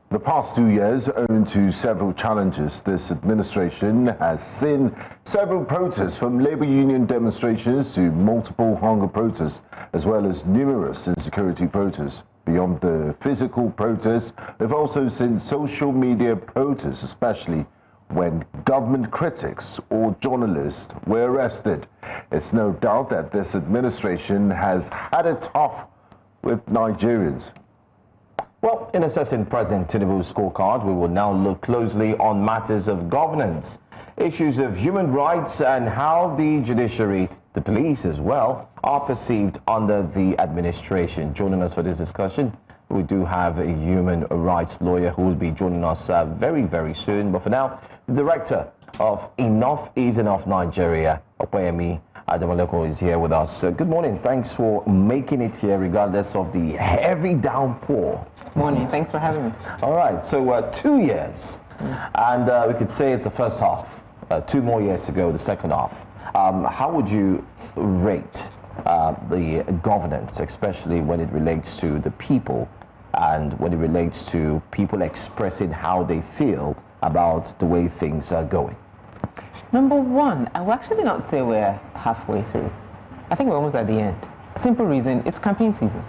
The past 2 years, owing to several challenges, this administration has seen several protests, from labor union demonstrations to multiple hunger protests, as well as numerous insecurity protests. Beyond the physical protests, we've also seen social media protests, especially when government critics or journalists were arrested. It's no doubt that this administration has had it tough with Nigerians. Well, in assessing President Tinubu's scorecard, we will now look closely on matters of governance, issues of human rights, and how the judiciary, the police as well, are perceived under the administration. Joining us for this discussion, we do have a human rights lawyer who will be joining us very, very soon. But for now, the director of Enough is Enough Nigeria, Opeyemi, Adamolekun, is here with us. Good morning. Thanks for making it here regardless of the heavy downpour. Morning. Thanks for having me. All right. So 2 years, and we could say it's the first half. 2 more years to go, the second half. How would you rate the governance, especially when it relates to the people and when it relates to people expressing how they feel about the way things are going? Number one, I will actually not say we're halfway through. I think we're almost at the end. Simple reason, it's campaign season.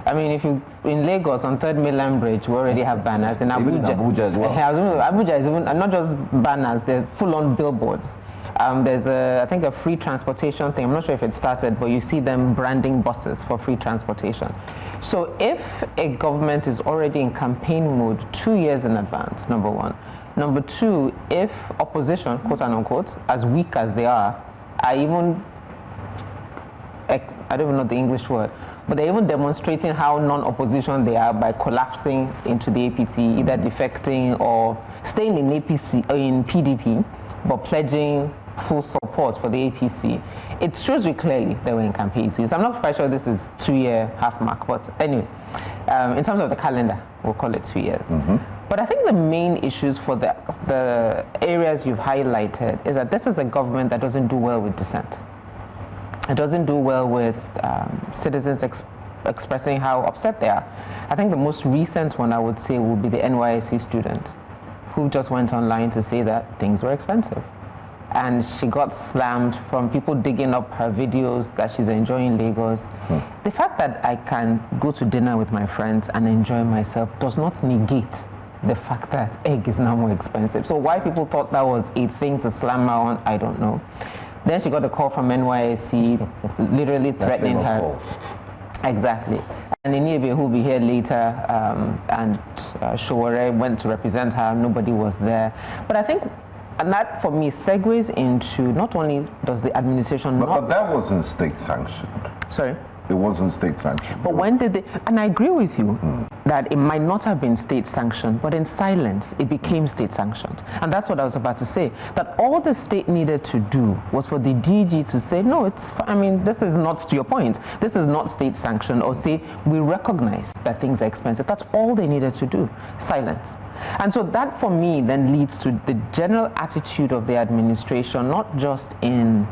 I mean, if you in Lagos on 3rd Mainland Bridge, we already have banners. In Abuja, even in Abuja as well. Abuja is even not just banners; they're full-on billboards. There's I think a free transportation thing. I'm not sure if it started, but you see them branding buses for free transportation. So if a government is already in campaign mode 2 years in advance, number one. Number two, if opposition, quote and unquote, as weak as they are even, I don't even know the English word, but they're even demonstrating how non-opposition they are by collapsing into the APC, either defecting or staying in APC or in PDP, but pledging full support for the APC. It shows you clearly they were in campaign season. I'm not quite sure this is 2 year half mark, but anyway, in terms of the calendar, we'll call it 2 years. But I think the main issues for the areas you've highlighted is that this is a government that doesn't do well with dissent. It doesn't do well with citizens expressing how upset they are. I think the most recent one I would say would be the NYSC student who just went online to say that things were expensive. And she got slammed from people digging up her videos that she's enjoying Lagos. The fact that I can go to dinner with my friends and enjoy myself does not negate the fact that egg is now more expensive. So why people thought that was a thing to slam her on, I don't know. Then she got a call from NYSC, literally threatening her. Call. Exactly. And Inibehe, who will be here later, and Showore went to represent her. Nobody was there. But I think, and that for me segues into not only does the administration but that wasn't state sanctioned. Sorry? It wasn't state sanctioned. But when did they, and I agree with you that it might not have been state sanctioned, but in silence, it became state sanctioned. And that's what I was about to say, that all the state needed to do was for the DG to say, no, this is not, to your point, this is not state sanctioned, or say, we recognize that things are expensive. That's all they needed to do, silence. And so that for me then leads to the general attitude of the administration, not just in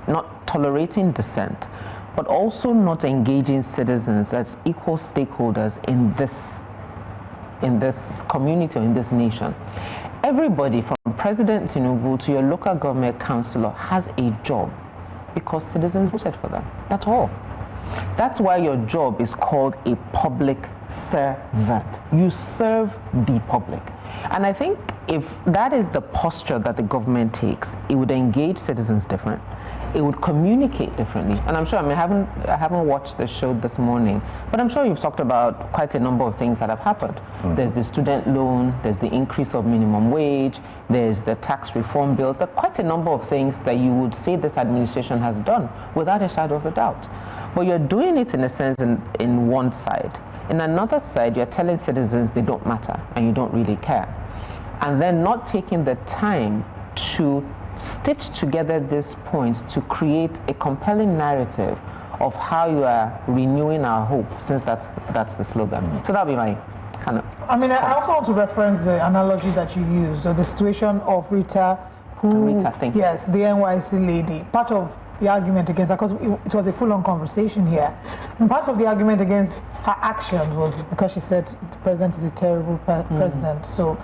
not tolerating dissent, but also not engaging citizens as equal stakeholders in this community or in this nation. Everybody from President Tinubu to your local government councillor has a job because citizens voted for them. That's all. That's why your job is called a public servant. You serve the public. And I think if that is the posture that the government takes, it would engage citizens different. It would communicate differently. And I'm sure, I haven't watched the show this morning, but I'm sure you've talked about quite a number of things that have happened. There's the student loan, there's the increase of minimum wage, there's the tax reform bills. There are quite a number of things that you would say this administration has done without a shadow of a doubt. But you're doing it in a sense in one side. In another side, you're telling citizens they don't matter and you don't really care. And then not taking the time to stitch together these points to create a compelling narrative of how you are renewing our hope, since that's the slogan. So that'll be my kind of... I also want to reference the analogy that you used, or the situation of Rita, who... Rita, thank you. Yes, the NYC lady. Part of the argument against her, because it was a full-on conversation here, and part of the argument against her actions was because she said the president is a terrible president. So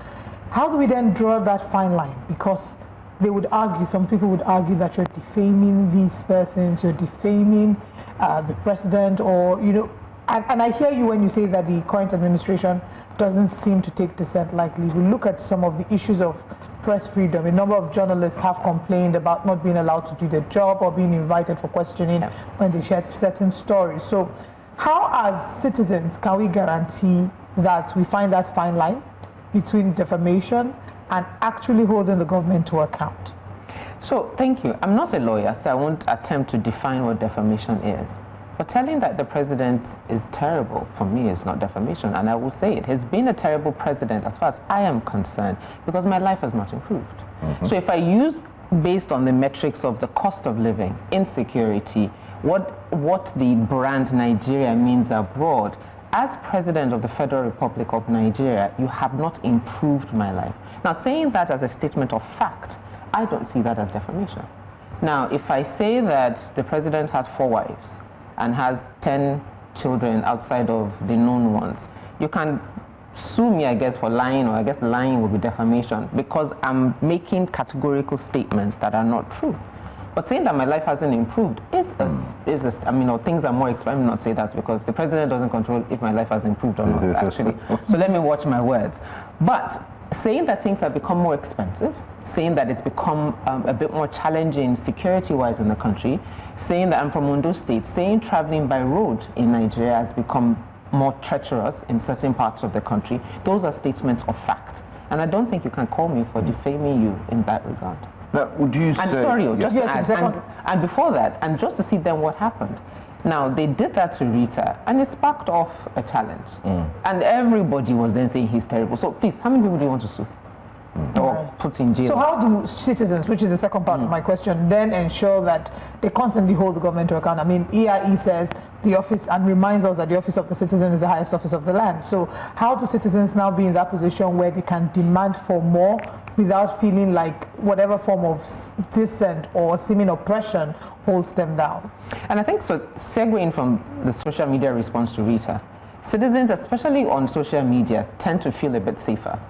how do we then draw that fine line? Because they would argue, some people would argue that you're defaming these persons, you're defaming the president, or, you know, and I hear you when you say that the current administration doesn't seem to take dissent lightly. We look at some of the issues of press freedom. A number of journalists have complained about not being allowed to do their job or being invited for questioning when they share certain stories. So how, as citizens, can we guarantee that we find that fine line between defamation and actually holding the government to account? So, thank you. I'm not a lawyer, so I won't attempt to define what defamation is. But telling that the president is terrible, for me, is not defamation, and I will say it. He's been a terrible president as far as I am concerned, because my life has not improved. So if I use, based on the metrics of the cost of living, insecurity, what the brand Nigeria means abroad, as president of the Federal Republic of Nigeria, you have not improved my life. Now, saying that as a statement of fact, I don't see that as defamation. Now, if I say that the president has 4 wives and has 10 children outside of the known ones, you can sue me, I guess, for lying, or I guess lying would be defamation, because I'm making categorical statements that are not true. But saying that my life hasn't improved I mean, or things are more expensive. Let me not say that, because the president doesn't control if my life has improved or not, actually. So let me watch my words. But saying that things have become more expensive, saying that it's become a bit more challenging security-wise in the country, saying that I'm from Ondo State, saying traveling by road in Nigeria has become more treacherous in certain parts of the country, those are statements of fact. And I don't think you can call me for defaming you in that regard. Now, would you say... And sorry, just to Yes, add, and before that, and just to see then what happened. Now, they did that to Rita, and it sparked off a challenge. And everybody was then saying he's terrible. So please, how many people do you want to sue? Or put in jail? So how do citizens, which is the second part of my question, then ensure that they constantly hold the government to account? I mean, EIE says the office, and reminds us that the office of the citizen is the highest office of the land. So how do citizens now be in that position where they can demand for more without feeling like whatever form of dissent or seeming oppression holds them down? And I think, so segueing from the social media response to Rita, citizens, especially on social media, tend to feel a bit safer.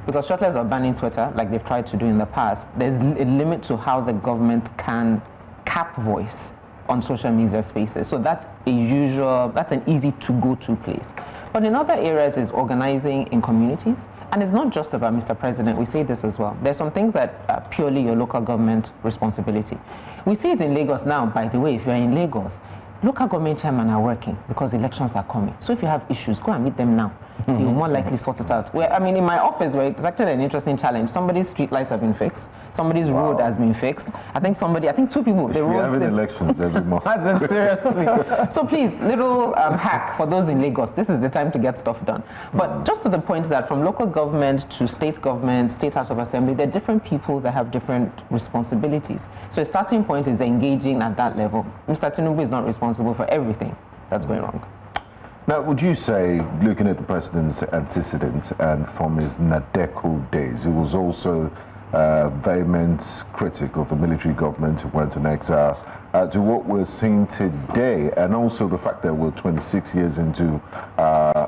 Because shortly of banning Twitter, like they've tried to do in the past, there's a limit to how the government can cap voice on social media spaces. So that's an easy to go to place. But in other areas is organizing in communities. And it's not just about Mr. President, we say this as well. There's some things that are purely your local government responsibility. We see it in Lagos now, by the way. If you're in Lagos, local government chairmen are working because elections are coming. So if you have issues, go and meet them now. You'll more likely sort it out. I mean, in my office, where it's actually an interesting challenge. Somebody's street lights have been fixed. Somebody's road has been fixed. I think 2 people. We're having elections every month. Seriously. So please, little hack for those in Lagos. This is the time to get stuff done. But just to the point that from local government to state government, state house of assembly, there are different people that have different responsibilities. So a starting point is engaging at that level. Mr. Tinubu is not responsible for everything that's going wrong. Now, would you say, looking at the president's antecedents and from his Nadeko days, he was also a vehement critic of the military government who went in exile, to what we're seeing today, and also the fact that we're 26 years into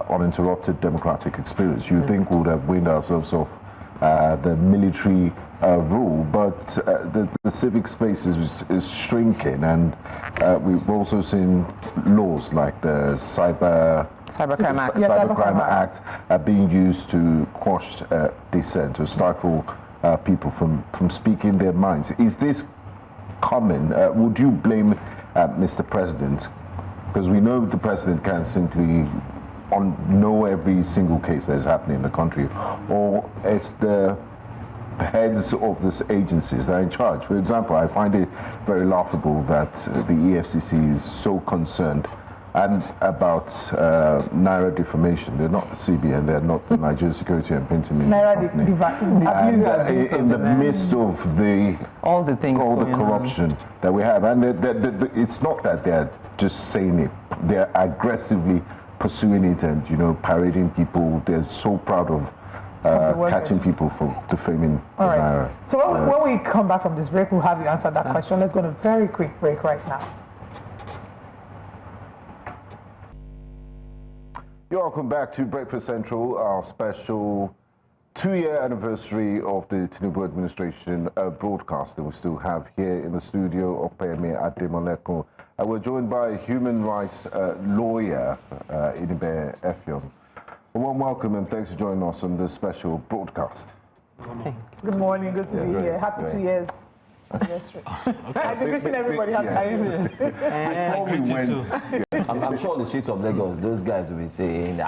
uninterrupted democratic experience? You think we would have weaned ourselves off the military rule, but the civic space is shrinking, and we've also seen laws like the Cybercrime Act. Cybercrime Act being used to quash dissent, to stifle people from speaking their minds. Is this common? Would you blame Mr. President? Because we know the president can't simply know every single case that is happening in the country, or it's the heads of these agencies that are in charge. For example, I find it very laughable that the EFCC is so concerned about Naira defamation. They're not the CBN, they're not the Nigerian Security and Payment Company. In the midst of all the corruption that we have, and it's not that they're just saying it; they're aggressively pursuing it and parading people. They're so proud of catching people for defaming All the right. naira. So when we come back from this break, we'll have you answer that question. Let's go on a very quick break right now. You're welcome back to Breakfast Central, our special 2-year anniversary of the Tinubu administration broadcast that we still have here in the studio, Opeyemi Adamolekun. We're joined by human rights lawyer, Inibehe Effiong. A warm welcome and thanks for joining us on this special broadcast. Good morning, good to be here. Happy 2 years anniversary. I've been greeting everybody happy 2 years. Before we went, I'm sure on the streets of Lagos, those guys will be saying,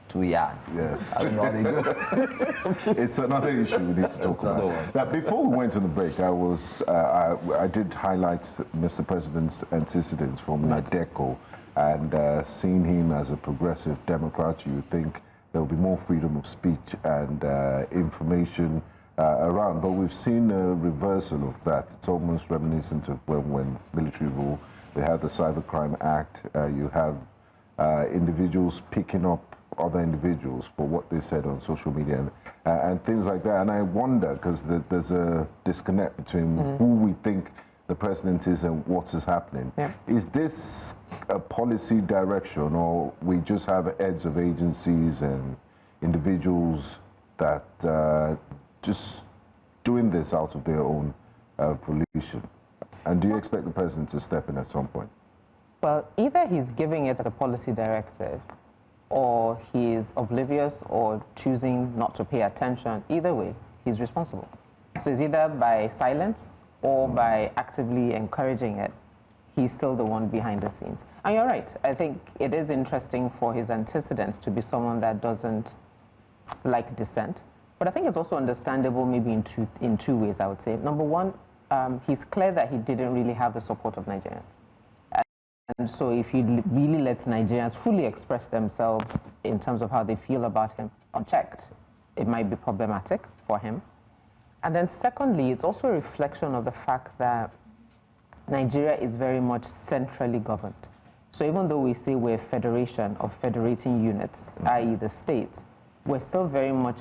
2 years. yes. I don't know how they do it. It's another issue we need to talk Another about. one. Now, before we went to the break, I did highlight Mr. President's antecedents from Nadeco, and seeing him as a progressive Democrat, you would think there will be more freedom of speech and information around. But we've seen a reversal of that. It's almost reminiscent of when military rule. We had the Cybercrime Act. You have individuals picking up other individuals for what they said on social media and things like that. And I wonder, because there's a disconnect between who we think the president is and what is happening. Yeah. Is this a policy direction, or we just have heads of agencies and individuals that just doing this out of their own volition? And do you expect the president to step in at some point? Well, either he's giving it as a policy directive, or he's oblivious or choosing not to pay attention. Either way, he's responsible. So it's either by silence or by actively encouraging it. He's still the one behind the scenes. And you're right. I think it is interesting for his antecedents to be someone that doesn't like dissent. But I think it's also understandable maybe in two ways, I would say. Number one, he's clear that he didn't really have the support of Nigerians. And so if he really lets Nigerians fully express themselves in terms of how they feel about him unchecked, it might be problematic for him. And then secondly, it's also a reflection of the fact that Nigeria is very much centrally governed. So even though we say we're a federation of federating units, i.e. the states, we're still very much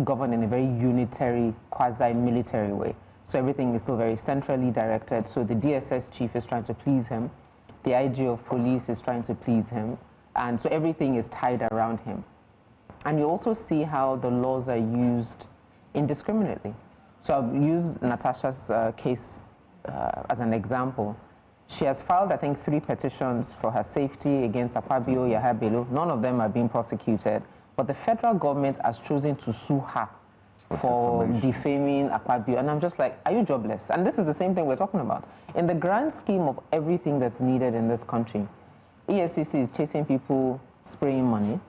governed in a very unitary, quasi-military way. So everything is still very centrally directed. So the DSS chief is trying to please him. The IG of police is trying to please him. And so everything is tied around him. And you also see how the laws are used indiscriminately. So I'll use Natasha's case as an example. She has filed, I think, 3 petitions for her safety against Akpabio, Yahya Bello. None of them are being prosecuted. But the federal government has chosen to sue her for defaming Akpabio. And I'm just like, are you jobless? And this is the same thing we're talking about. In the grand scheme of everything that's needed in this country, EFCC is chasing people spraying money.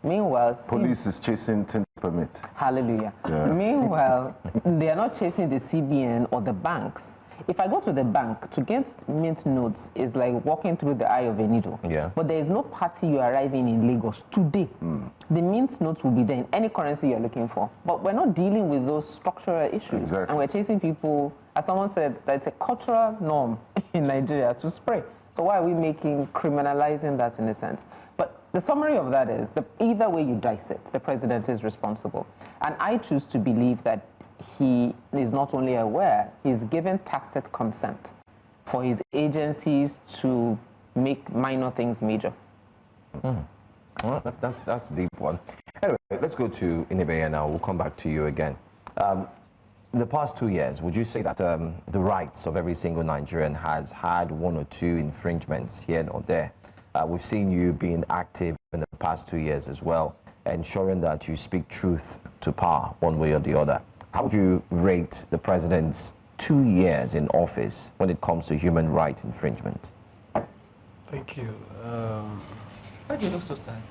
Meanwhile, Police is chasing tint permit. Hallelujah. Yeah. Meanwhile, they are not chasing the CBN or the banks. If I go to the bank to get mint notes is like walking through the eye of a needle. Yeah. But there is no party you are arriving in Lagos today. The mint notes will be there in any currency you're looking for. But we're not dealing with those structural issues. Exactly. And we're chasing people, as someone said, that it's a cultural norm in Nigeria to spray. So why are we criminalizing that in a sense? But the summary of that is, either way you dice it, the president is responsible. And I choose to believe that he is not only aware, he's given tacit consent for his agencies to make minor things major. Well, that's a deep one. Anyway, let's go to Inibehe now. We'll come back to you again. The past 2 years, would you say that the rights of every single Nigerian has had 1 or 2 infringements here or there? We've seen you being active in the past 2 years as well, ensuring that you speak truth to power one way or the other. How would you rate the president's 2 years in office when it comes to human rights infringement? Thank you. Why do you look so sad?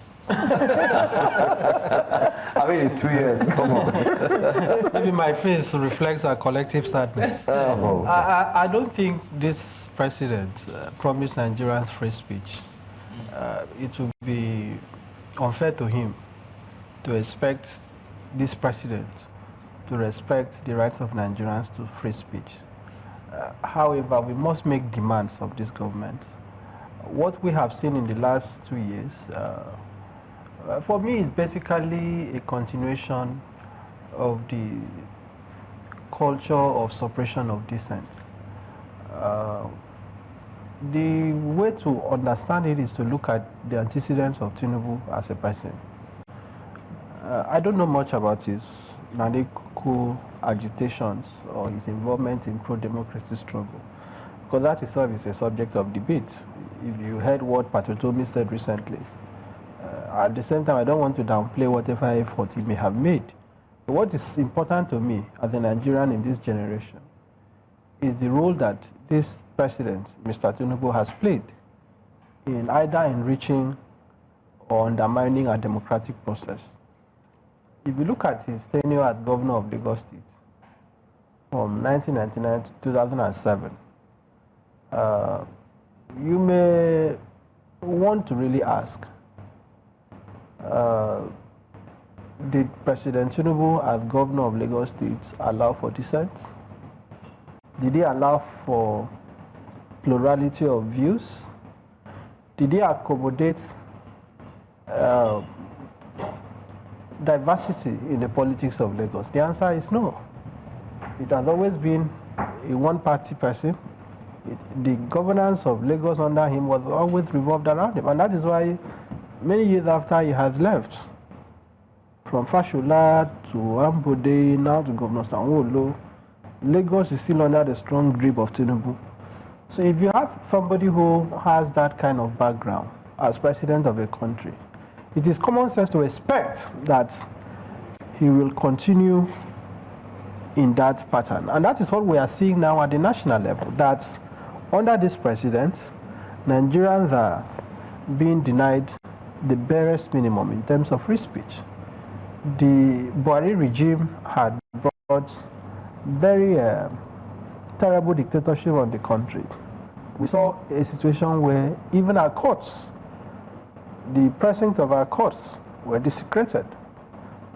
I mean, it's 2 years, come on. Maybe my face reflects our collective sadness. Oh. I don't think this president promised Nigerians free speech. It would be unfair to him to expect this president to respect the rights of Nigerians to free speech. However, we must make demands of this government. What we have seen in the last 2 years For me, it's basically a continuation of the culture of suppression of dissent. The way to understand it is to look at the antecedents of Tinubu as a person. I don't know much about his Nadeku agitations or his involvement in pro-democracy struggle, because that itself is a subject of debate. If you heard what Opeyemi said recently, at the same time, I don't want to downplay whatever effort he may have made. But what is important to me as a Nigerian in this generation is the role that this president, Mr. Tinubu, has played in either enriching or undermining our democratic process. If you look at his tenure as governor of Lagos State from 1999 to 2007, you may want to really ask, did President Tinubu as governor of Lagos State allow for dissent? Did he allow for plurality of views? Did he accommodate diversity in the politics of Lagos? The answer is no. It has always been a one-party person. The governance of Lagos under him was always revolved around him, and that is why many years after he has left, from Fashola to Ambode, now to Governor Sanwo-Olu, Lagos is still under the strong grip of Tinubu. So if you have somebody who has that kind of background as president of a country, it is common sense to expect that he will continue in that pattern. And that is what we are seeing now at the national level, that under this president, Nigerians are being denied the barest minimum in terms of free speech. The Buhari regime had brought very terrible dictatorship on the country. We saw a situation where even our courts, the precinct of our courts, were desecrated.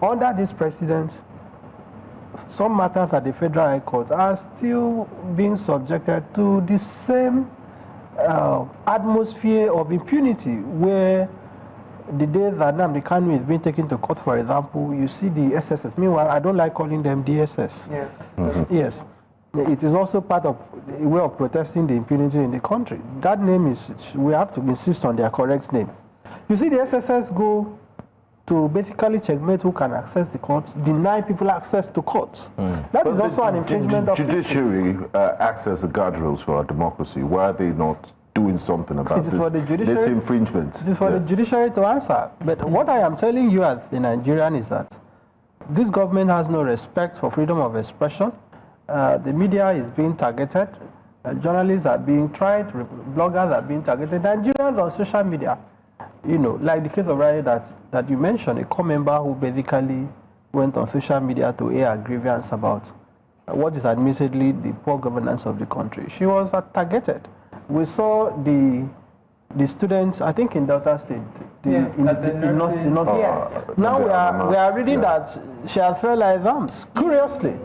Under this president, some matters at the Federal High Court are still being subjected to the same atmosphere of impunity, where the day that Nnamdi Kanu is being taken to court, for example, you see the SSS. Meanwhile, I don't like calling them DSS. Yeah. Yes. It is also part of a way of protesting the impunity in the country. That name is, we have to insist on their correct name. You see the SSS go to basically checkmate who can access the courts, deny people access to courts. That is also an infringement of judiciary acts as the guardrails for our democracy. Why are they not doing something about this infringement? It is for the judiciary to answer. But what I am telling you as a Nigerian is that this government has no respect for freedom of expression. The media is being targeted. Journalists are being tried. Bloggers are being targeted. Nigerians on social media, you know, like the case of Raya that you mentioned, a core member who basically went on social media to air a grievance about what is admittedly the poor governance of the country. She was targeted. We saw the students, I think in Delta State. Yes. Now we are reading that she has fell like exams. Curiously.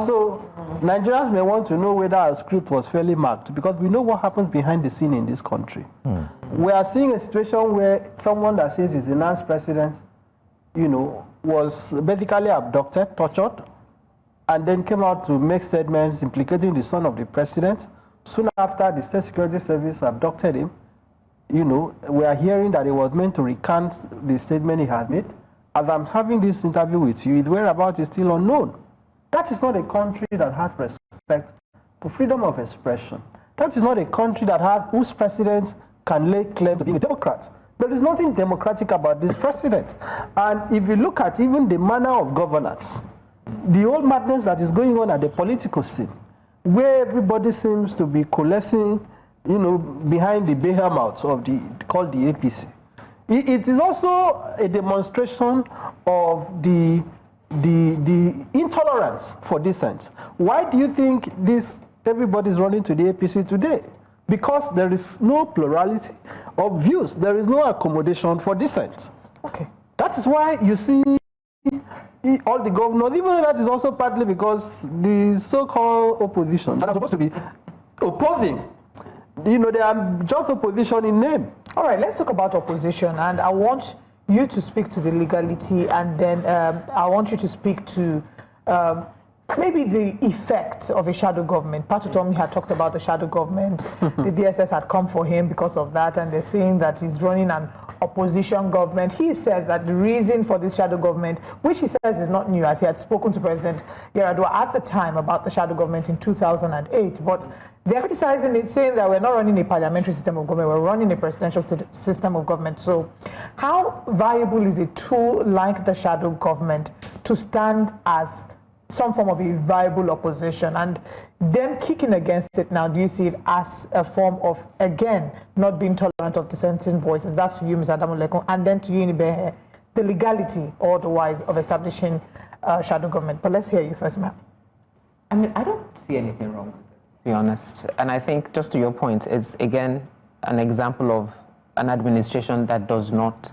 So Nigerians may want to know whether our script was fairly marked, because we know what happens behind the scene in this country. We are seeing a situation where someone that says he's the last president, you know, was basically abducted, tortured, and then came out to make statements implicating the son of the president. Soon after, the State Security Service abducted him. You know, we are hearing that he was meant to recant the statement he had made. As I'm having this interview with you, his whereabouts is still unknown. That is not a country that has respect for freedom of expression. That is not a country that has, whose president can lay claim to be a Democrat. There is nothing democratic about this president. And if you look at even the manner of governance, the old madness that is going on at the political scene, where everybody seems to be coalescing, you know, behind the behemoths of called the APC. It is also a demonstration of the intolerance for dissent. Why do you think everybody is running to the APC today? Because there is no plurality of views. There is no accommodation for dissent. Okay. That is why you see all the governors, even though that is also partly because the so-called opposition that are supposed to be opposing, you know, they are just opposition in name. All right, let's talk about opposition, and I want you to speak to the legality, and then I want you to speak to maybe the effect of a shadow government. Patutomi had talked about the shadow government. The DSS had come for him because of that, and they're saying that he's running an opposition government. He says that the reason for this shadow government, which he says is not new, as he had spoken to President Yar'Adua at the time about the shadow government in 2008, but they're criticizing it, saying that we're not running a parliamentary system of government, we're running a presidential system of government. So how viable is a tool like the shadow government to stand as some form of a viable opposition, and them kicking against it now, do you see it as a form of, again, not being tolerant of dissenting voices? That's to you, Ms. Adamolekun, and then to you, Inibehe, the legality or otherwise of establishing shadow government. But let's hear you first, ma'am. I mean, I don't see anything wrong with it, to be honest. And I think, just to your point, it's again an example of an administration that does not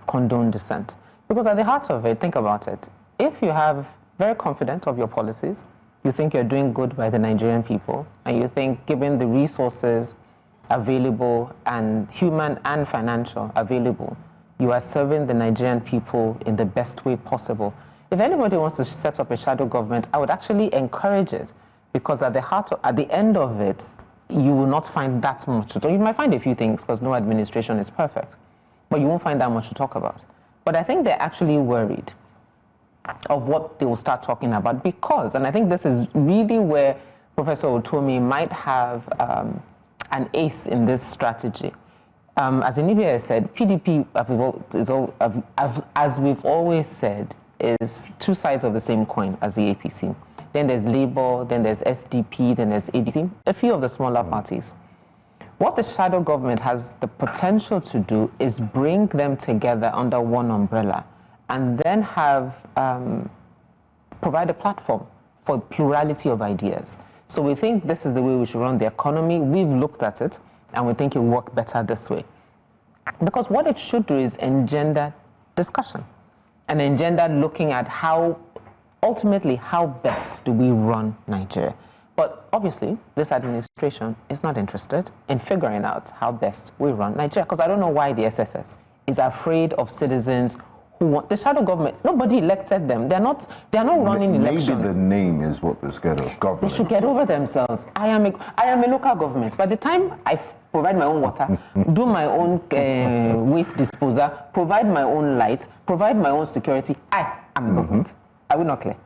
condone dissent. Because at the heart of it, think about it, if you have very confident of your policies, you think you're doing good by the Nigerian people, and you think given the resources available and human and financial available, you are serving the Nigerian people in the best way possible. If anybody wants to set up a shadow government, I would actually encourage it, because at the end of it, you will not find that much to talk. You might find a few things, because no administration is perfect, but you won't find that much to talk about. But I think they're actually worried of what they will start talking about, because, and I think this is really where Professor Otomi might have an ace in this strategy. As Inibehe said, PDP, as we've always said, is two sides of the same coin as the APC. Then there's Labour, then there's SDP, then there's ADC, a few of the smaller parties. What the shadow government has the potential to do is bring them together under one umbrella, and then provide a platform for plurality of ideas. So we think this is the way we should run the economy. We've looked at it, and we think it will work better this way. Because what it should do is engender discussion, and engender looking at ultimately, how best do we run Nigeria? But obviously, this administration is not interested in figuring out how best we run Nigeria, because I don't know why the SSS is afraid of citizens who want the shadow government. Nobody elected them. They're not running elections. Maybe the name is what they're scared of. Government. They should get over themselves. I am a local government. By the time I provide my own water, do my own waste disposal, provide my own light, provide my own security, I am a government. Are we not clear?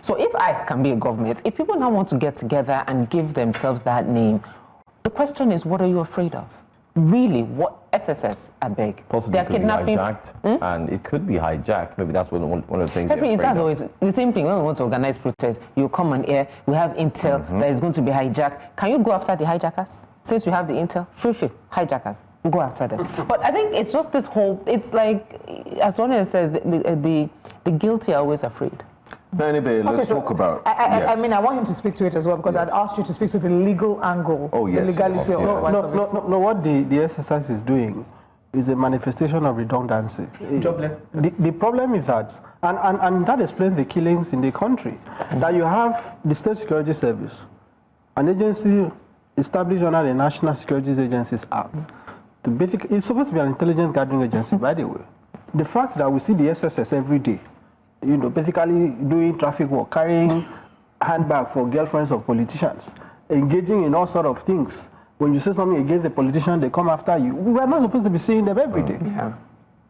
So if I can be a government, if people now want to get together and give themselves that name, the question is, what are you afraid of? Really, what SSS, I beg. Possibly they're kidnapping. And it could be hijacked. Maybe that's one of the things. That's always the same thing. When we want to organize protests, you come on air, we have intel that is going to be hijacked. Can you go after the hijackers? Since you have the intel, free hijackers, we'll go after them. But I think it's just this whole, it's like, as one says, the guilty are always afraid. Inibehe, let's talk about. I mean, I want him to speak to it as well, because I'd asked you to speak to the legal angle, the legality of it. No, what the exercise is doing is a manifestation of redundancy. Jobless. The problem is that, and that explains the killings in the country, that you have the State Security Service, an agency established under the National Security Agencies Act. It's supposed to be an intelligence gathering agency, by the way. The fact that we see the SSS every day, basically doing traffic work, carrying handbag for girlfriends of politicians, engaging in all sort of things. When you say something against the politician, they come after you. We are not supposed to be seeing them every day. Yeah.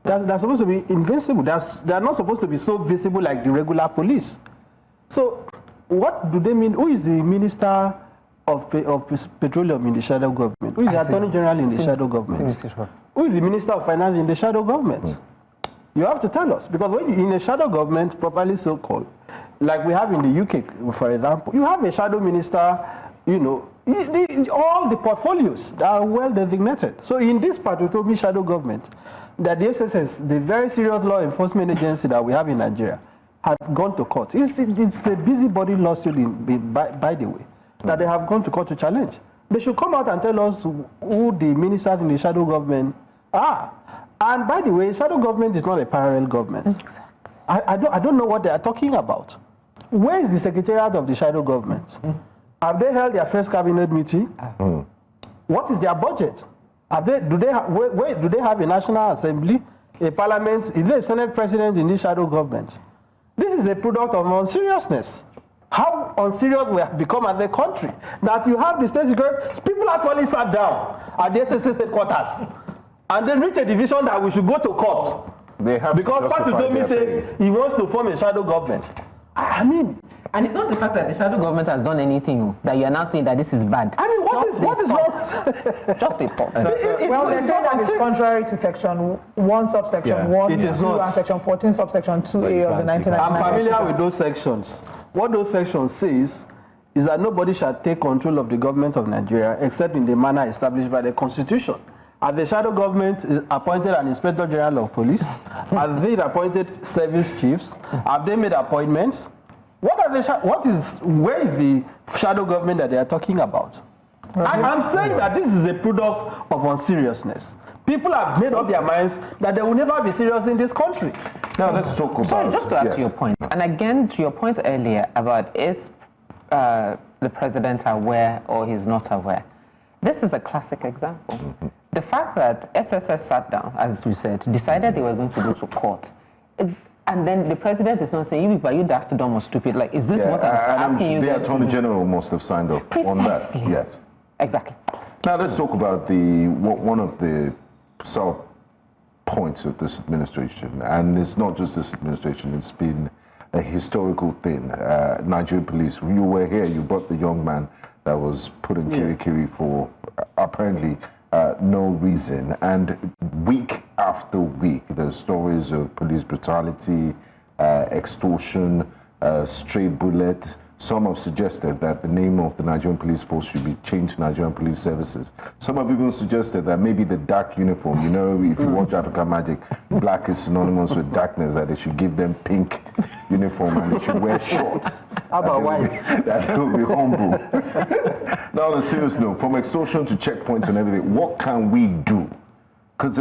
They're supposed to be invincible. They're not supposed to be so visible like the regular police. So what do they mean? Who is the Minister of Petroleum in the shadow government? Who is the Attorney General in the shadow government? Who is the Minister of Finance in the shadow government? You have to tell us, because when you're in a shadow government, properly so-called, like we have in the UK, for example, you have a shadow minister, all the portfolios that are well designated. So in this part, we told me shadow government, that the SSS, the very serious law enforcement agency that we have in Nigeria, has gone to court. It's a busybody lawsuit, by the way, that they have gone to court to challenge. They should come out and tell us who the ministers in the shadow government are. And by the way, shadow government is not a parallel government. Exactly. I don't know what they are talking about. Where is the secretariat of the shadow government? Have they held their first cabinet meeting? What is their budget? Do they have a National Assembly? a parliament, is there a Senate president in this shadow government? This is a product of unseriousness. How unserious we have become as a country. That you have the state security, people actually sat down at the SSS headquarters and then reached a division that we should go to court. They have because Patudomi says he wants to form a shadow government. I mean, and it's not the fact that the shadow government has done anything that you are now saying that this is bad. I mean, what is wrong? Just a thought. Well, they say that it's contrary to section 1, subsection 1, it is 2, not. and section 14, subsection 2A of the 1999. I'm familiar with those sections. What those sections says is that nobody shall take control of the government of Nigeria except in the manner established by the Constitution. Has the shadow government appointed an inspector general of police? Have they appointed service chiefs? Have they made appointments? Where is the shadow government that they are talking about? I'm saying that this is a product of unseriousness. People have made up their minds that they will never be serious in this country. Now let's talk about... Sorry, just to add to your point, and again to your point earlier about is the president aware or he's not aware. This is a classic example. Mm-hmm. The fact that SSS sat down, as we said, decided they were going to go to court, and then the president is not saying, you people, are you daft, dumb, or stupid? Like, is this what I'm asking you? The guys Attorney to do? General must have signed off on that. Yes. Exactly. Now let's talk about one of the sub points of this administration, and it's not just this administration, it's been a historical thing. Nigerian police, you were here, you brought the young man that was put in Kirikiri for apparently no reason, and week after week there's stories of police brutality, extortion, stray bullets. Some have suggested that the name of the Nigerian police force should be changed to Nigerian Police Services. Some have even suggested that maybe the dark uniform, you know, if you watch African Magic, black is synonymous with darkness, that they should give them pink uniform and they should wear shorts. How about white? That they will be humble. Now on a serious note, from extortion to checkpoints and everything, what can we do? Because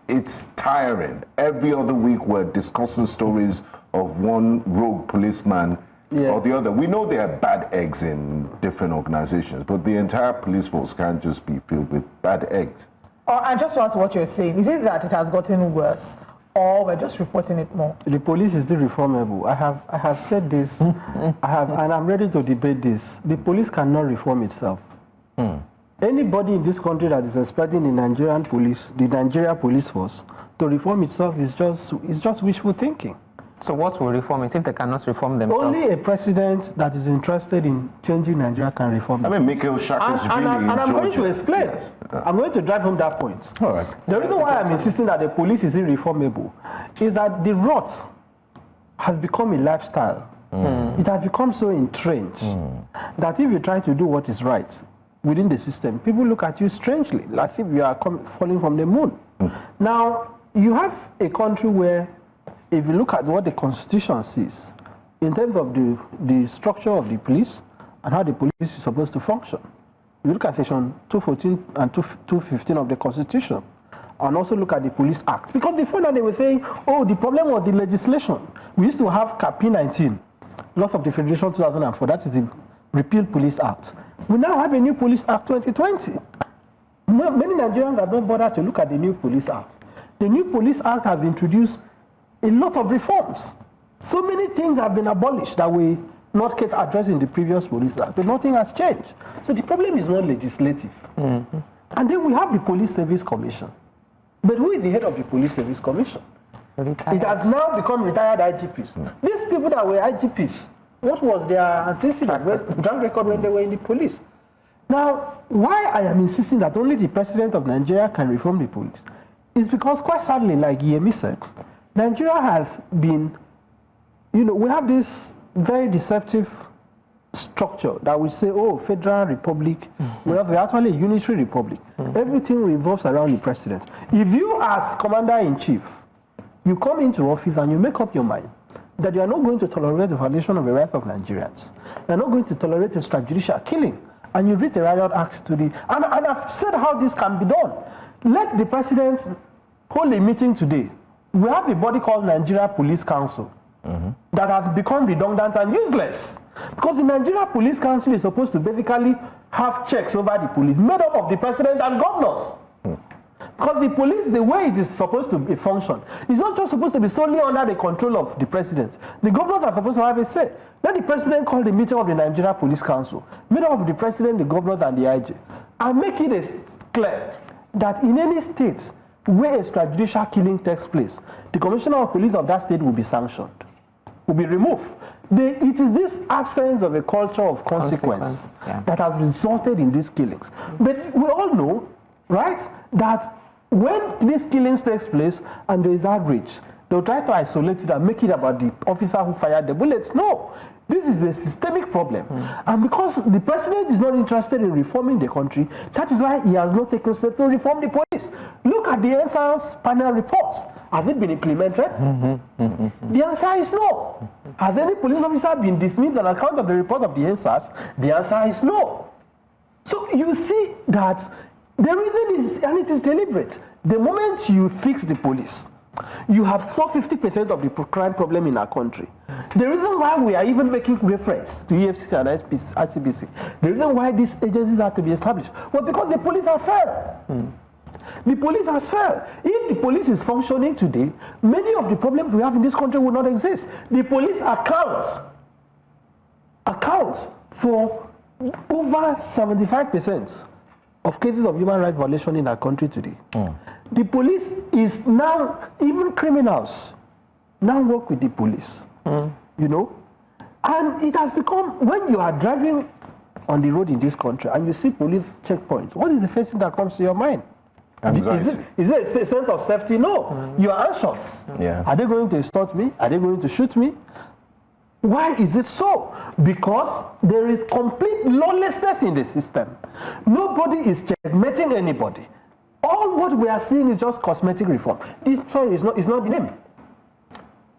it's tiring. Every other week we're discussing stories of one rogue policeman or the other. We know there are bad eggs in different organizations, but the entire police force can't just be filled with bad eggs. And just to add to what you're saying, is it that it has gotten worse, or we're just reporting it more? The police is irreformable. I have said this, and I'm ready to debate this. The police cannot reform itself. Anybody in this country that is expecting the Nigerian police force, to reform itself is just wishful thinking. So what will reform it if they cannot reform themselves? Only a president that is interested in changing Nigeria can reform it. I mean, Michael Shaka is really and I'm going to Georgia. explain. Yes. I'm going to drive home that point. All right. The reason why I'm insisting that the police is irreformable is that the rot has become a lifestyle. It has become so entrenched that if you try to do what is right within the system, people look at you strangely, like if you are falling from the moon. Now, you have a country where, if you look at what the Constitution says, in terms of the structure of the police and how the police is supposed to function, you look at section 214 and 215 of the Constitution, and also look at the Police Act. Because before that they were saying, oh, the problem was the legislation. We used to have P19, Laws of the Federation 2004, that is the Repealed Police Act. We now have a new Police Act 2020. Many Nigerians have not bothered to look at the new Police Act. The new Police Act has introduced a lot of reforms. So many things have been abolished that we not get addressed in the previous Police Act, but nothing has changed. So the problem is not legislative. And then we have the Police Service Commission. But who is the head of the Police Service Commission? Retired. It has now become retired IGPs. These people that were IGPs, what was their antecedent, track record when they were in the police? Now, why I am insisting that only the president of Nigeria can reform the police is because, quite sadly, like Yemi said, Nigeria has been, we have this very deceptive structure that we say, oh, federal republic, whereas we're actually a unitary republic. Everything revolves around the president. If you, as commander-in-chief, you come into office and you make up your mind that you are not going to tolerate the violation of the rights of Nigerians, you are not going to tolerate extrajudicial killing, and you read the Riot Act to the... And I've said how this can be done. Let the president hold a meeting today. We have a body called Nigeria Police Council that has become redundant and useless. Because the Nigeria Police Council is supposed to basically have checks over the police, made up of the president and governors. Because the police, the way it is supposed to be function, is not just supposed to be solely under the control of the president. The governors are supposed to have a say. Let the president call the meeting of the Nigeria Police Council, meeting of the president, the governors, and the IG, and make it clear that in any state where a extrajudicial killing takes place, the commissioner of police of that state will be sanctioned, will be removed. It is this absence of a culture of consequence that has resulted in these killings. But we all know, right, that when these killings takes place and there is outrage, they'll try to isolate it and make it about the officer who fired the bullets. No, this is a systemic problem. And because the president is not interested in reforming the country, that is why he has not taken steps to reform the police. Look at the NSAS panel reports. Have it been implemented? The answer is no. Has any police officer been dismissed on account of the report of the NSAS? The answer is no. So you see that the reason is, and it is deliberate, the moment you fix the police, you have solved 50% of the crime problem in our country. The reason why we are even making reference to EFCC and ICBC, the reason why these agencies have to be established was because the police are fair. The police has failed. If the police is functioning today, many of the problems we have in this country would not exist. The police accounts for over 75% of cases of human rights violation in our country today. The police is now, even criminals now work with the police, you know. And it has become, when you are driving on the road in this country and you see police checkpoints, what is the first thing that comes to your mind? Anxiety. Is it a sense of safety? No. You are anxious. Are they going to extort me? Are they going to shoot me? Why is it so? Because there is complete lawlessness in the system. Nobody is checkmating anybody. All what we are seeing is just cosmetic reform. This story is not the name.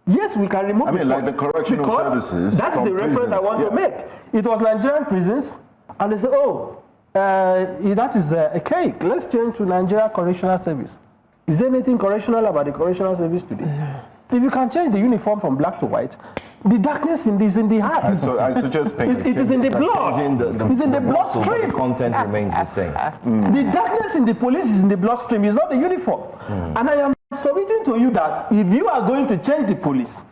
Yes, we can remove. I mean, like the correctional services. That's the reference I want to make. It was Nigerian prisons, and they said, oh, that is a cake. Let's change to Nigeria Correctional Service. Is there anything correctional about the correctional service today? If you can change the uniform from black to white, the darkness is in the heart. So I suggest it is in the blood. It's in the bloodstream. The content remains the same. The darkness in the police is in the bloodstream. It's not the uniform. And I am submitting to you that if you are going to change the police,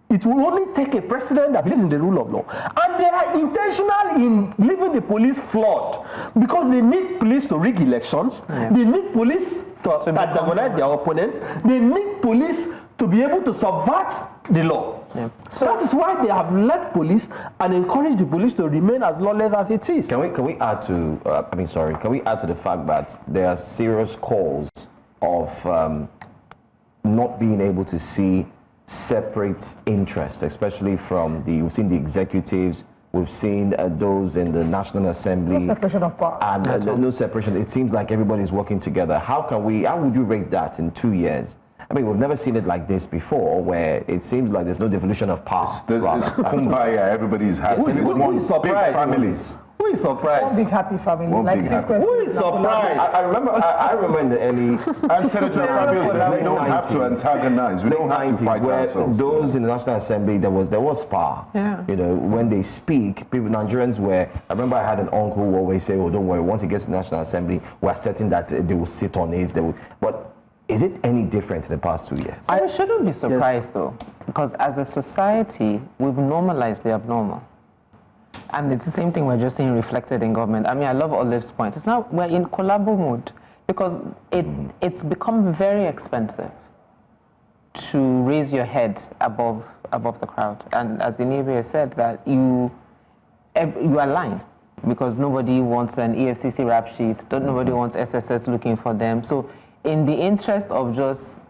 it will only take a president that believes in the rule of law. And they are intentional in leaving the police flawed because they need police to rig elections. They need police to antagonize their opponents. They need police to be able to subvert the law. So that is why they have left police and encouraged the police to remain as lawless as it is. Can we add to? Can we add to the fact that there are serious calls of not being able to see separate interest, especially from we've seen the executives, we've seen those in the National Assembly. No separation of powers. And no separation. It seems like everybody's working together. How would you rate that in 2 years? I mean, we've never seen it like this before, where it seems like there's no devolution of power. It's kumbaya, everybody's happy. It's one big family. Who is surprised? One big happy family. One like big this happy. question. Who is surprised? I remember in the early And Senator Fabio says we don't have to antagonize. We don't have to 90s, fight where ourselves. those in the National Assembly, there was power. You know, when they speak, Nigerians were. I remember I had an uncle who always say, "Oh, don't worry. Once he gets to the National Assembly, we're certain that they will sit on it." But is it any different in the past 2 years? I shouldn't be surprised though, because as a society, we've normalized the abnormal. And it's the same thing we're just seeing reflected in government. I mean, I love Olive's point. It's now we're in collabo mode because it's become very expensive to raise your head above the crowd. And as Inibehe said, that you are lying because nobody wants an EFCC rap sheet. Nobody wants SSS looking for them. So in the interest of just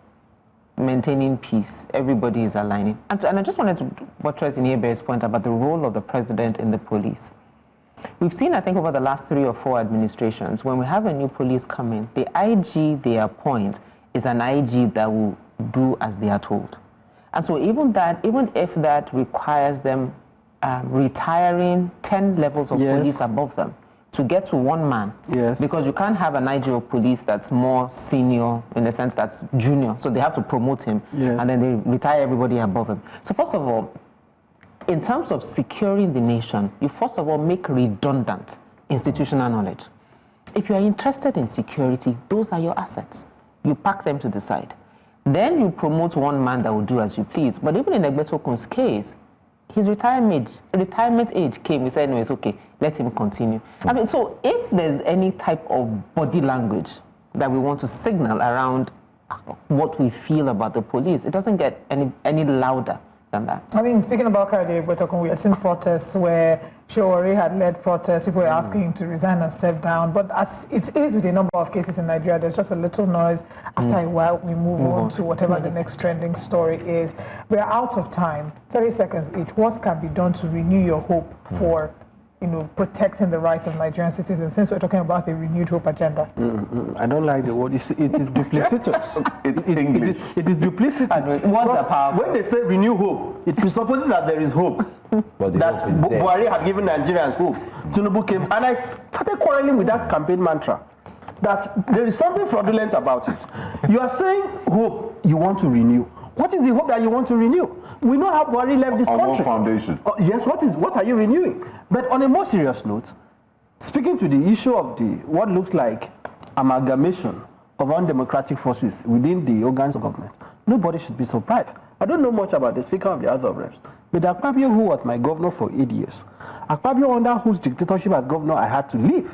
maintaining peace, everybody is aligning. And I just wanted to buttress Inibehe's point about the role of the president in the police. We've seen, I think, over the last 3 or 4 administrations, when we have a new police come in, the IG they appoint is an IG that will do as they are told. And so even if that requires them retiring 10 levels of police above them, to get to one man, because you can't have an IG of police that's more senior in the sense that's junior, so they have to promote him, and then they retire everybody above him. So first of all, in terms of securing the nation, you first of all make redundant institutional knowledge. If you are interested in security, those are your assets. You pack them to the side. Then you promote one man that will do as you please. But even in Egbetokun's case, his retirement age came. We said, no, it's okay. Let him continue. I mean, so if there's any type of body language that we want to signal around what we feel about the police, it doesn't get any louder than that. I mean, speaking about Kayode Egbetokun, we had seen protests where Showore had led protests. People were asking him to resign and step down. But as it is with a number of cases in Nigeria, there's just a little noise. After a while, we move on to whatever the next trending story is. We are out of time. 30 seconds each. What can be done to renew your hope for, protecting the rights of Nigerian citizens, since we're talking about a renewed hope agenda? I don't like the word. It is duplicitous. It's English. It is duplicitous. When they say renew hope, it presupposes that there is hope. But the That hope is there. Buhari had given Nigerians hope. Tinubu came, and I started quarreling with that campaign mantra, that there is something fraudulent about it. You are saying hope you want to renew. What is the hope that you want to renew? We know how Buhari left this On country. what foundation? Yes, what are you renewing? But on a more serious note, speaking to the issue of what looks like amalgamation of undemocratic forces within the organs of government, nobody should be surprised. I don't know much about the Speaker of the House of Reps, but Akpabio, who was my governor for 8 years, Akpabio, under whose dictatorship as governor I had to leave.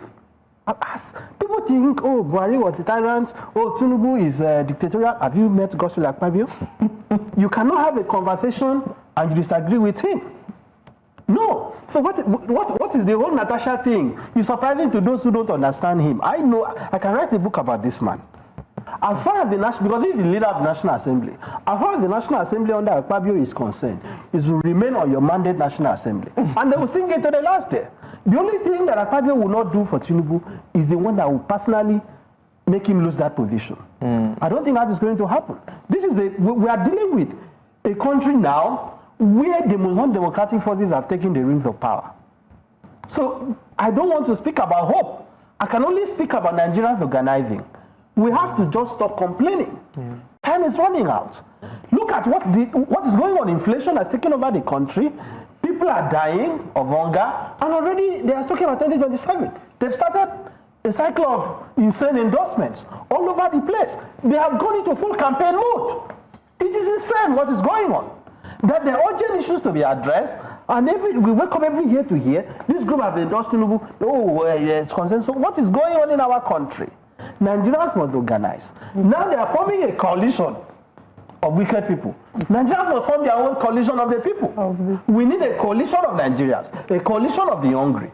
People think, oh, Buhari was a tyrant, oh, Tinubu is dictatorial. Have you met Gospel Akpabio? You cannot have a conversation and you disagree with him. No. So what is the whole Natasha thing? It's surprising to those who don't understand him. I know, I can write a book about this man. As far as the national, because he's the leader of the National Assembly, as far as the National Assembly under Akpabio is concerned, is to remain on your mandate National Assembly. And they will sing it to the last day. The only thing that Akpabio will not do for Tinubu is the one that will personally make him lose that position. I don't think that is going to happen. We are dealing with a country now where the most undemocratic forces have taken the reins of power. So I don't want to speak about hope. I can only speak about Nigerians organizing. We have to just stop complaining. Time is running out. Look at what is going on. Inflation has taken over the country. People are dying of hunger, and already they are talking about 2027. They've started a cycle of insane endorsements all over the place. They have gone into full campaign mode. It is insane what is going on. That there are urgent issues to be addressed, and we wake up every year to hear this group has endorsed Tinubu. It's concerned. So what is going on in our country? Nigerians must organize. Now they are forming a coalition of wicked people. Nigerians must form their own coalition of the people. We need a coalition of Nigerians, a coalition of the hungry.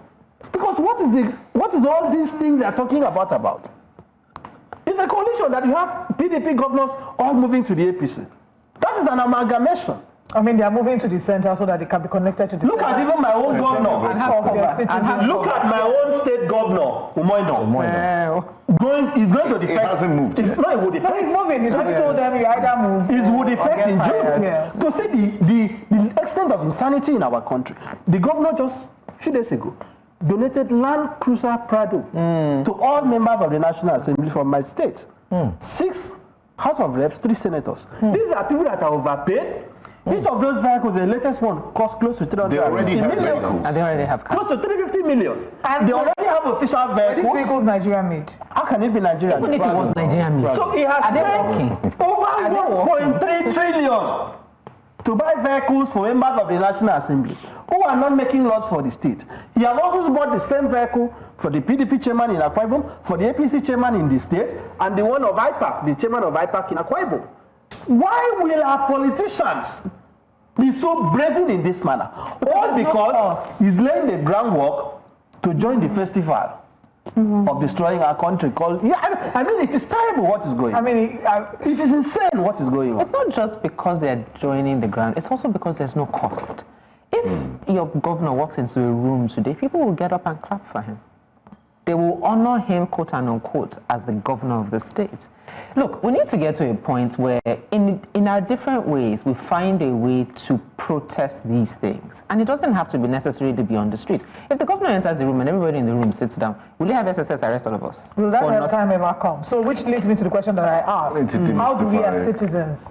Because what is all these things they are talking about? It's a coalition that you have PDP governors all moving to the APC. That is an amalgamation. I mean, they are moving to the center so that they can be connected to the Look at even my own governor. And half of their citizens. Look at my own state governor, Umoino. He's going to defect. It hasn't moved. It's not, it would No, defect. he's moving. He's already told them you either move. It would effect in June. Yes. To see the extent of insanity in our country. The governor just a few days ago donated Land Cruiser Prado to all members of the National Assembly from my state. 6 House of Reps, 3 senators. These are people that are overpaid. Each of those vehicles, the latest one, costs close to 350 They already have million. vehicles. And they already have cars. Close to 350 million. And they already have official Are these vehicles. vehicles Nigeria made? How can it be Nigerian? Even if it was Nigerian made. So he has spent over 1.3 trillion to buy vehicles for members of the National Assembly who are not making laws for the state. He has also bought the same vehicle for the PDP chairman in Akwa Ibom, for the APC chairman in the state, and the one of IPAC, the chairman of IPAC in Akwa Ibom. Why will our politicians be so brazen in this manner? All because he's laying the groundwork to join the festival of destroying our country called... I mean, it is terrible what is going on. I mean, It is insane what is going on. It's not just because they're joining the ground, it's also because there's no cost. If your governor walks into a room today, people will get up and clap for him. They will honor him, quote and unquote, as the governor of the state. Look, we need to get to a point where in our different ways, we find a way to protest these things. And it doesn't have to be necessary to be on the street. If the governor enters the room and everybody in the room sits down, will they have SSS arrest all of us? will that time ever come? So, which leads me to the question that I asked. How do we as citizens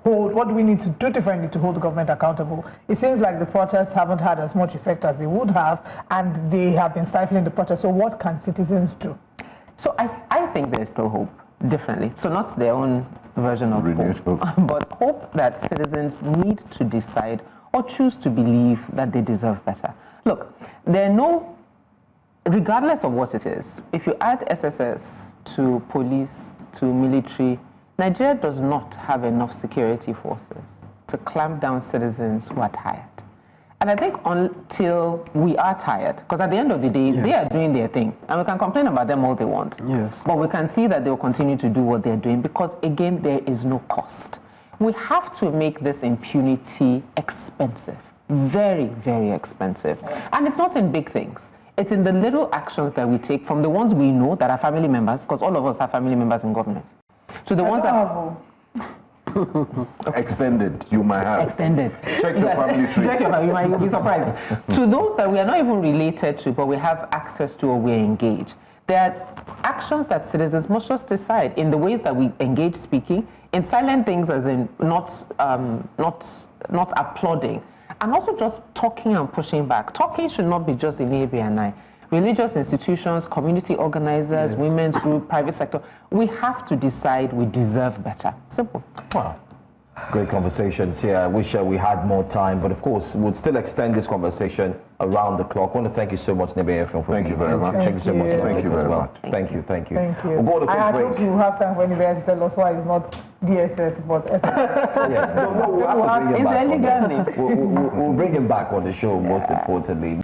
what do we need to do differently to hold the government accountable? It seems like the protests haven't had as much effect as they would have, and they have been stifling the protest. So what can citizens do? So I think there's still hope. differently. So not their own version of Renewed hope, hope. but hope that citizens need to decide or choose to believe that they deserve better. Look, there are no, regardless of what it is, if you add SSS to police, to military, Nigeria does not have enough security forces to clamp down citizens who are tired. And I think until we are tired, because at the end of the day, they are doing their thing, and we can complain about them all they want. Yes. But we can see that they'll continue to do what they're doing because, again, there is no cost. We have to make this impunity expensive, very, very expensive. And it's not in big things. It's in the little actions that we take from the ones we know that are family members, because all of us have family members in government, to the ones that... Extended, you might have. Extended. Check your family tree. Check your family, you'll be surprised. To those that we are not even related to, but we have access to or we're engaged, there are actions that citizens must just decide in the ways that we engage speaking, in silent things as in not applauding, and also just talking and pushing back. Talking should not be just Inibehe and I. Religious institutions, community organizers, women's group, private sector, we have to decide we deserve better. Simple. Wow. Great conversations here. I wish we had more time, but of course, we'll still extend this conversation around the clock. I want to thank you so much, Inibehe, for Thank you very much. Thank you so much. Thank you very much. Thank you. Thank you. We'll go to a quick I break. hope you have time for Inibehe to tell us why it's not DSS, but SSS. Yes. No, we'll have to bring him Is back there on any the- we'll bring him back on the show, most importantly.